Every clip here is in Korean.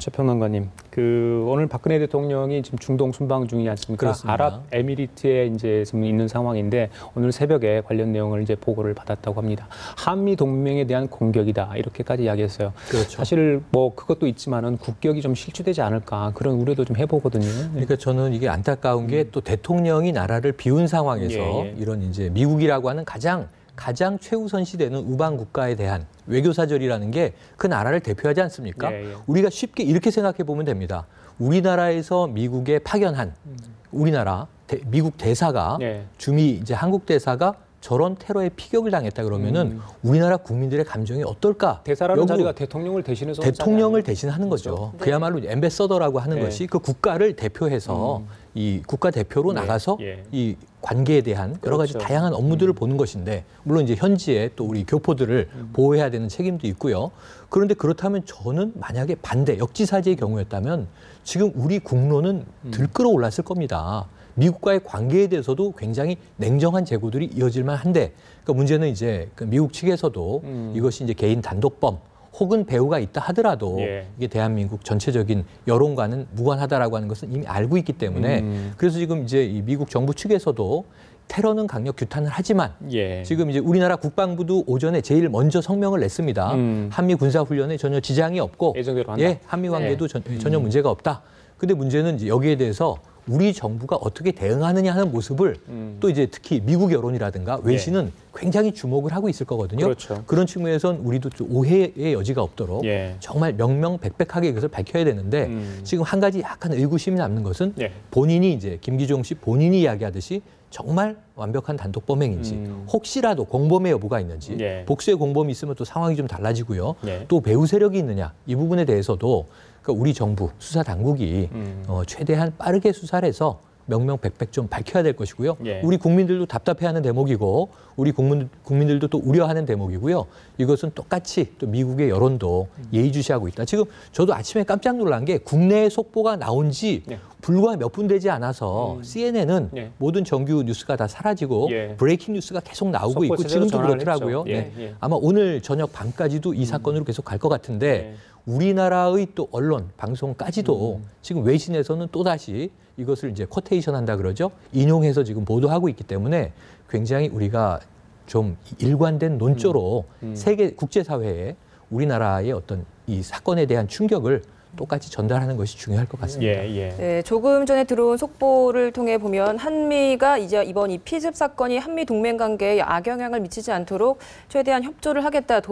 최평론가님, 오늘 박근혜 대통령이 지금 중동 순방 중이지 않습니까? 그렇습니다. 아랍에미리트에 이제 지금 있는 상황인데 오늘 새벽에 관련 내용을 이제 보고를 받았다고 합니다. 한미 동맹에 대한 공격이다 이렇게까지 이야기했어요. 그렇죠. 사실 뭐 그것도 있지만은 국격이 좀 실추되지 않을까 그런 우려도 좀 해보거든요. 그러니까 저는 이게 안타까운 게 또 대통령이 나라를 비운 상황에서 이런 이제 미국이라고 하는 가장 최우선 시되는 우방 국가에 대한 외교사절이라는 게 그 나라를 대표하지 않습니까? 우리가 쉽게 이렇게 생각해 보면 됩니다. 우리나라에서 미국에 파견한 우리나라 미국 대사가 주미 이제 한국 대사가 저런 테러에 피격을 당했다 그러면은 우리나라 국민들의 감정이 어떨까? 대사라는 자리가 대통령을 대신해서 대통령을 대신하는 거죠. 그렇죠. 그야말로 앰베서더라고 하는 것이 그 국가를 대표해서 이 국가 대표로 나가서 이 관계에 대한 여러 가지 다양한 업무들을 보는 것인데 물론 이제 현지에 또 우리 교포들을 보호해야 되는 책임도 있고요. 그런데 그렇다면 저는 만약에 반대 역지사지의 경우였다면 지금 우리 국론은 들끓어 올랐을 겁니다. 미국과의 관계에 대해서도 굉장히 냉정한 재고들이 이어질만 한데 그러니까 문제는 이제 그 미국 측에서도 이것이 이제 개인 단독범 혹은 배후가 있다 하더라도 이게 대한민국 전체적인 여론과는 무관하다라고 하는 것은 이미 알고 있기 때문에 그래서 지금 이제 이 미국 정부 측에서도 테러는 강력 규탄을 하지만 지금 이제 우리나라 국방부도 오전에 제일 먼저 성명을 냈습니다. 한미 군사훈련에 전혀 지장이 없고 한미 관계도 전혀 문제가 없다. 근데 문제는 이제 여기에 대해서 우리 정부가 어떻게 대응하느냐 하는 모습을 또 이제 특히 미국 여론이라든가 외신은 굉장히 주목을 하고 있을 거거든요. 그렇죠. 그런 측면에선 우리도 좀 오해의 여지가 없도록 정말 명명백백하게 이것을 밝혀야 되는데 지금 한 가지 약간 의구심이 남는 것은 본인이 이제 김기종 씨 본인이 이야기하듯이 정말 완벽한 단독 범행인지 혹시라도 공범의 여부가 있는지 복수의 공범이 있으면 또 상황이 좀 달라지고요. 또 배후 세력이 있느냐 이 부분에 대해서도 그러니까 우리 정부 수사 당국이 최대한 빠르게 수사를 해서 명명백백 좀 밝혀야 될 것이고요. 우리 국민들도 답답해하는 대목이고 우리 국민들도 또 우려하는 대목이고요. 이것은 똑같이 또 미국의 여론도 예의주시하고 있다. 지금 저도 아침에 깜짝 놀란 게 국내에 속보가 나온 지 불과 몇 분 되지 않아서 CNN은 모든 정규 뉴스가 다 사라지고 브레이킹 뉴스가 계속 나오고 있고 지금도 그렇더라고요. 아마 오늘 저녁 밤까지도 이 사건으로 계속 갈 것 같은데 우리나라의 또 언론, 방송까지도 지금 외신에서는 또다시 이것을 이제 쿼테이션 한다 그러죠. 인용해서 지금 보도하고 있기 때문에 굉장히 우리가 좀 일관된 논조로 세계 국제사회에 우리나라의 어떤 이 사건에 대한 충격을 똑같이 전달하는 것이 중요할 것 같습니다. 네, 조금 전에 들어온 속보를 통해 보면 한미가 이제 이번 이 피습 사건이 한미 동맹 관계에 악영향을 미치지 않도록 최대한 협조를 하겠다,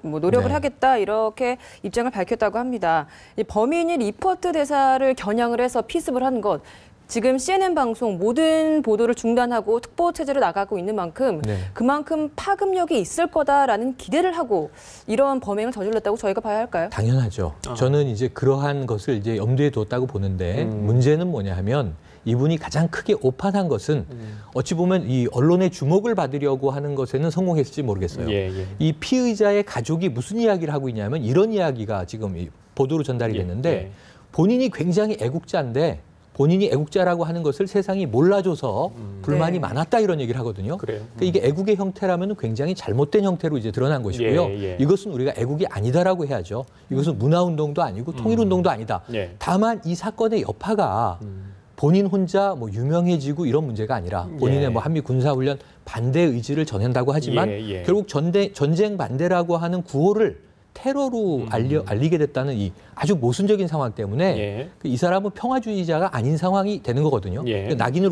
노력을 하겠다 이렇게 입장을 밝혔다고 합니다. 이 범인이 리포트 대사를 겨냥을 해서 피습을 한 것. 지금 CNN 방송 모든 보도를 중단하고 특보 체제로 나가고 있는 만큼 그만큼 파급력이 있을 거다라는 기대를 하고 이런 범행을 저질렀다고 저희가 봐야 할까요? 당연하죠. 저는 이제 그러한 것을 이제 염두에 뒀다고 보는데 문제는 뭐냐 하면 이분이 가장 크게 오판한 것은 어찌 보면 이 언론의 주목을 받으려고 하는 것에는 성공했을지 모르겠어요. 이 피의자의 가족이 무슨 이야기를 하고 있냐면 이런 이야기가 지금 이 보도로 전달이 됐는데 본인이 굉장히 애국자인데 본인이 애국자라고 하는 것을 세상이 몰라줘서 불만이 많았다 이런 얘기를 하거든요. 그러니까 이게 애국의 형태라면 굉장히 잘못된 형태로 이제 드러난 것이고요. 이것은 우리가 애국이 아니다라고 해야죠. 이것은 문화운동도 아니고 통일운동도 아니다. 다만 이 사건의 여파가 본인 혼자 뭐 유명해지고 이런 문제가 아니라 본인의 뭐 한미 군사훈련 반대 의지를 전한다고 하지만 결국 전쟁 반대라고 하는 구호를 테러로 알리게 됐다는 이 아주 모순적인 상황 때문에 이 사람은 평화주의자가 아닌 상황이 되는 거거든요. 낙인을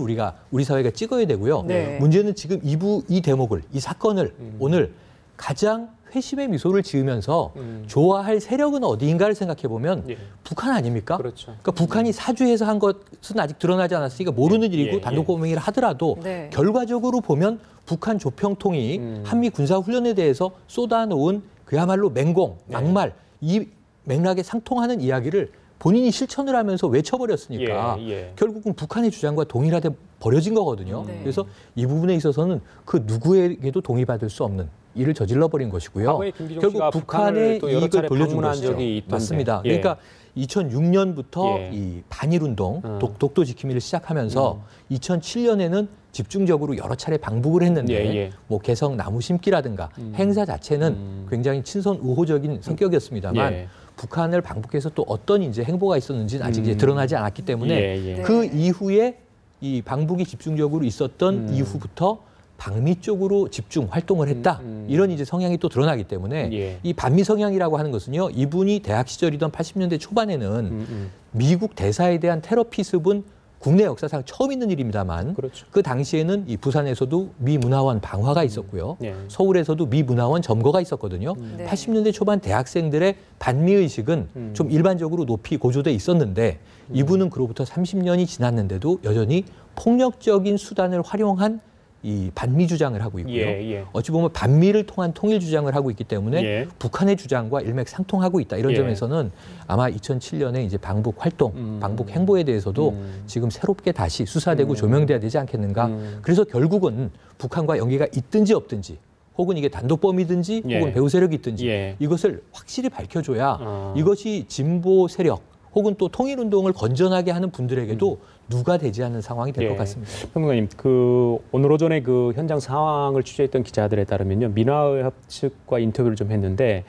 우리 사회가 찍어야 되고요. 문제는 지금 이 대목을, 이 사건을 오늘 가장 회심의 미소를 지으면서 좋아할 세력은 어디인가를 생각해 보면 북한 아닙니까? 그러니까 북한이 사주해서 한 것은 아직 드러나지 않았으니까 모르는 일이고 단독 범행이라 하더라도 결과적으로 보면 북한 조평통이 한미 군사훈련에 대해서 쏟아놓은 그야말로 맹공, 막말, 이 맥락에 상통하는 이야기를 본인이 실천을 하면서 외쳐버렸으니까 결국은 북한의 주장과 동일하게 버려진 거거든요. 그래서 이 부분에 있어서는 그 누구에게도 동의받을 수 없는 일을 저질러버린 것이고요. 결국 북한의 이익을 돌려준 것이죠. 맞습니다. 그러니까 2006년부터 이 반일운동, 독도 지킴이를 시작하면서 2007년에는 집중적으로 여러 차례 방북을 했는데 뭐 개성 나무 심기라든가 행사 자체는 굉장히 친선 우호적인 성격이었습니다만 북한을 방북해서 또 어떤 이제 행보가 있었는지는 아직 이제 드러나지 않았기 때문에 예, 예. 그 이후에 이 방북이 집중적으로 있었던 이후부터 방미 쪽으로 집중 활동을 했다. 이런 이제 성향이 또 드러나기 때문에 예. 이 반미 성향이라고 하는 것은요. 이분이 대학 시절이던 80년대 초반에는 미국 대사에 대한 테러 피습은 국내 역사상 처음 있는 일입니다만 그렇죠. 그 당시에는 이 부산에서도 미 문화원 방화가 있었고요. 예. 서울에서도 미 문화원 점거가 있었거든요. 네. 80년대 초반 대학생들의 반미의식은 좀 일반적으로 높이 고조돼 있었는데 이분은 그로부터 30년이 지났는데도 여전히 폭력적인 수단을 활용한 이 반미 주장을 하고 있고요. 예, 예. 어찌 보면 반미를 통한 통일 주장을 하고 있기 때문에 예. 북한의 주장과 일맥상통하고 있다. 이런 예. 점에서는 아마 2007년에 이제 방북 활동, 방북 행보에 대해서도 지금 새롭게 다시 수사되고 조명돼야 되지 않겠는가. 그래서 결국은 북한과 연계가 있든지 없든지 혹은 이게 단독범이든지 예. 혹은 배후 세력이 있든지 예. 이것을 확실히 밝혀줘야 이것이 진보 세력 혹은 또 통일운동을 건전하게 하는 분들에게도 누가 되지 않는 상황이 될 것 예. 같습니다. 평론가님, 그 오늘 오전에 그 현장 상황을 취재했던 기자들에 따르면요, 민화의협 측과 인터뷰를 좀 했는데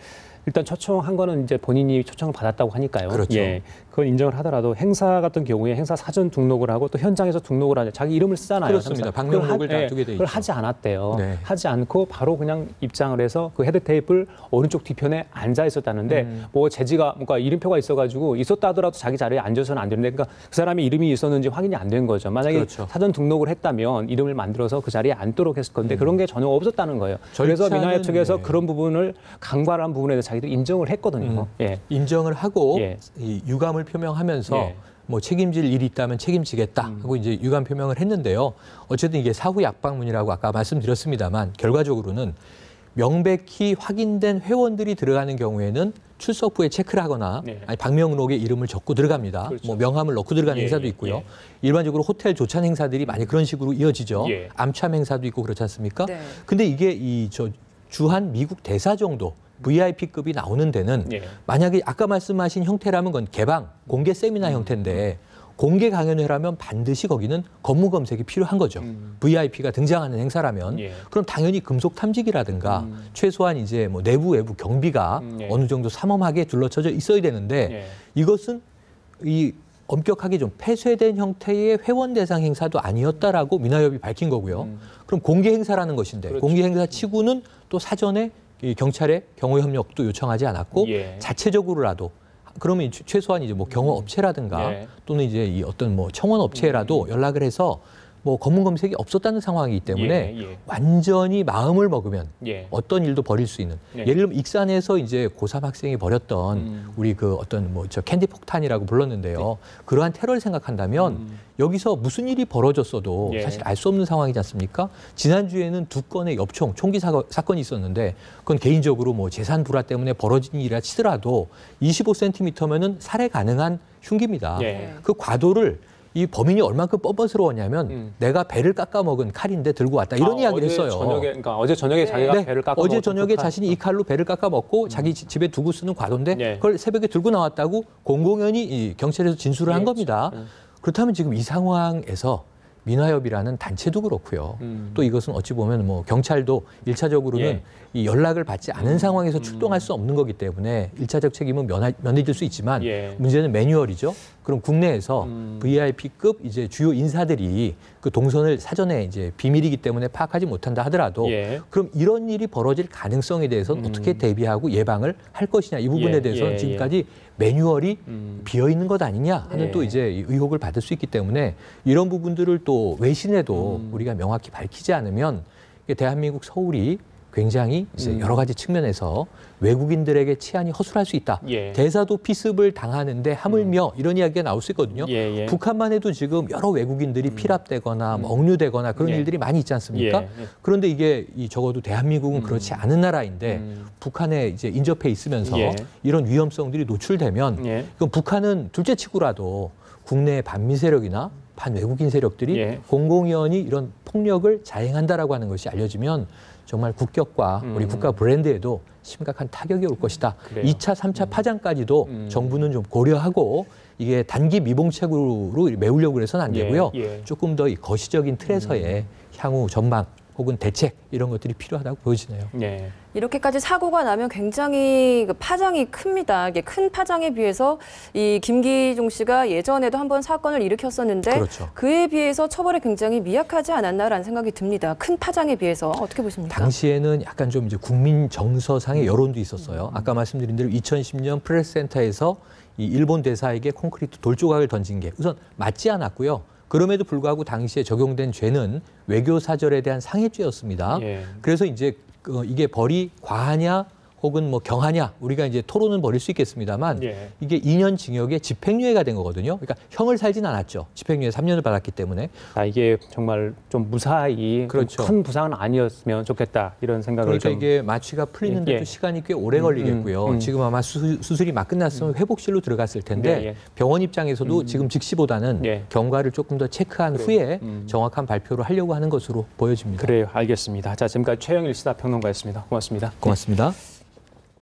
일단 초청한 거는 이제 본인이 초청을 받았다고 하니까요. 그렇죠. 예, 그건 인정을 하더라도 행사 같은 경우에 행사 사전 등록을 하고 또 현장에서 등록을 하죠. 자기 이름을 쓰잖아요. 그렇습니다. 항상. 방명록을 그걸 놔두게 돼 그걸 있죠. 하지 않았대요. 네. 하지 않고 바로 그냥 입장을 해서 그 헤드 테이블 오른쪽 뒤편에 앉아 있었다는데 뭐 제지가 뭔가 이름표가 있어가지고 있었다 하더라도 자기 자리에 앉아서는 안 되는데 그러니까 그 사람이 이름이 있었는지 확인이 안 된 거죠. 만약에 그렇죠. 사전 등록을 했다면 이름을 만들어서 그 자리에 앉도록 했을 건데 그런 게 전혀 없었다는 거예요. 그래서 절차는, 민화협 측에서 네. 그런 부분을 강발한 부분에 대해서 자기들이 인정을 했거든요. 예. 인정을 하고 예. 이 유감을 표명하면서 예. 뭐 책임질 일이 있다면 책임지겠다 하고 이제 유감 표명을 했는데요. 어쨌든 이게 사후 약방문이라고 아까 말씀드렸습니다만 결과적으로는 명백히 확인된 회원들이 들어가는 경우에는 출석부에 체크를 하거나 네. 아니 방명록에 이름을 적고 들어갑니다. 그렇죠. 뭐 명함을 넣고 들어가는 예, 행사도 예, 있고요. 예. 일반적으로 호텔 조찬 행사들이 많이 그런 식으로 이어지죠. 예. 암참 행사도 있고 그렇지 않습니까? 네. 근데 이게 이 저 주한 미국 대사 정도 VIP급이 나오는 데는 예. 만약에 아까 말씀하신 형태라면 그건 개방, 공개 세미나 형태인데 공개 강연회라면 반드시 거기는 검문 검색이 필요한 거죠. VIP가 등장하는 행사라면 예. 그럼 당연히 금속 탐지기라든가 최소한 이제 뭐 내부 외부 경비가 예. 어느 정도 삼엄하게 둘러쳐져 있어야 되는데 예. 이것은 이 엄격하게 좀 폐쇄된 형태의 회원 대상 행사도 아니었다라고 민화협이 밝힌 거고요. 그럼 공개 행사라는 것인데 그렇죠. 공개 행사 치고는 또 사전에 이 경찰에 경호 협력도 요청하지 않았고 예. 자체적으로라도 그러면 최소한 이제 뭐 경호 업체라든가 예. 또는 이제 이 어떤 뭐 청원 업체라도 연락을 해서 뭐 검문 검색이 없었다는 상황이기 때문에 예, 예. 완전히 마음을 먹으면 예. 어떤 일도 벌일 수 있는 네. 예를 들면 익산에서 이제 고3 학생이 벌였던 우리 그 어떤 뭐 저 캔디 폭탄이라고 불렀는데요. 네. 그러한 테러를 생각한다면 여기서 무슨 일이 벌어졌어도 예. 사실 알 수 없는 상황이지 않습니까? 지난주에는 2건의 엽총 총기 사건이 있었는데 그건 개인적으로 뭐 재산 불화 때문에 벌어진 일이라 치더라도 25cm면은 살해 가능한 흉기입니다. 예. 그 과도를 이 범인이 얼만큼 뻔뻔스러웠냐면 내가 배를 깎아먹은 칼인데 들고 왔다 이런 이야기를 어제 했어요. 저녁에, 그러니까 어제 저녁에 자기가 네, 배를 깎아 어제 먹었던 저녁에 그 칼. 자신이 이 칼로 배를 깎아먹고 자기 집에 두고 쓰는 과도인데 네. 그걸 새벽에 들고 나왔다고 공공연히 이 경찰에서 진술을 한 겁니다. 그렇다면 지금 이 상황에서 민화협이라는 단체도 그렇고요. 또 이것은 어찌 보면 뭐 경찰도 일차적으로는 예. 이 연락을 받지 않은 상황에서 출동할 수 없는 거기 때문에 일차적 책임은 면해질 수 있지만 예. 문제는 매뉴얼이죠. 그럼 국내에서 VIP급 이제 주요 인사들이 그 동선을 사전에 이제 비밀이기 때문에 파악하지 못한다 하더라도 예. 그럼 이런 일이 벌어질 가능성에 대해서는 어떻게 대비하고 예방을 할 것이냐 이 부분에 예, 대해서는 예, 지금까지 매뉴얼이 비어 있는 것 아니냐 하는 네. 또 이제 의혹을 받을 수 있기 때문에 이런 부분들을 또 외신에도 우리가 명확히 밝히지 않으면 이게 대한민국 서울이 굉장히 이제 여러 가지 측면에서 외국인들에게 치안이 허술할 수 있다. 예. 대사도 피습을 당하는데 하물며 이런 이야기가 나올 수 있거든요. 예, 예. 북한만 해도 지금 여러 외국인들이 피랍되거나 뭐 억류되거나 그런 예. 일들이 많이 있지 않습니까? 예, 예. 그런데 이게 적어도 대한민국은 그렇지 않은 나라인데 북한에 이제 인접해 있으면서 예. 이런 위험성들이 노출되면 예. 그럼 북한은 둘째치고라도 국내 반미 세력이나 반외국인 세력들이 예. 공공연히 이런 폭력을 자행한다라고 하는 것이 알려지면 정말 국격과 우리 국가 브랜드에도 심각한 타격이 올 것이다. 그래요. 2차, 3차 파장까지도 정부는 좀 고려하고 이게 단기 미봉책으로 메우려고 해서는 안 예, 되고요. 예. 조금 더 이 거시적인 틀에서의 향후 전망 혹은 대책 이런 것들이 필요하다고 보여지네요. 예. 이렇게까지 사고가 나면 굉장히 그 파장이 큽니다. 이게 큰 파장에 비해서 이 김기종 씨가 예전에도 한번 사건을 일으켰었는데 그렇죠. 그에 비해서 처벌이 굉장히 미약하지 않았나라는 생각이 듭니다. 큰 파장에 비해서 어떻게 보십니까? 당시에는 약간 좀 이제 국민 정서상의 여론도 있었어요. 아까 말씀드린 대로 2010년 프레스센터에서 이 일본 대사에게 콘크리트 돌 조각을 던진 게 우선 맞지 않았고요. 그럼에도 불구하고 당시에 적용된 죄는 외교 사절에 대한 상해죄였습니다. 예. 그래서 이제 이게 벌이 과하냐 혹은 뭐 경하냐 우리가 이제 토론은 벌일 수 있겠습니다만 예. 이게 2년 징역에 집행유예가 된 거거든요. 그러니까 형을 살진 않았죠. 집행유예 3년을 받았기 때문에. 이게 정말 좀 무사히 그렇죠. 큰 부상은 아니었으면 좋겠다 이런 생각을 그러니까 좀 이게 마취가 풀리는데도 예. 시간이 꽤 오래 걸리겠고요. 지금 아마 수술이 막 끝났으면 회복실로 들어갔을 텐데 예, 예. 병원 입장에서도 지금 즉시보다는 예. 경과를 조금 더 체크한 후에 정확한 발표를 하려고 하는 것으로 보여집니다. 그래요. 알겠습니다. 자, 지금까지 최영일 시사평론가였습니다. 고맙습니다. 고맙습니다.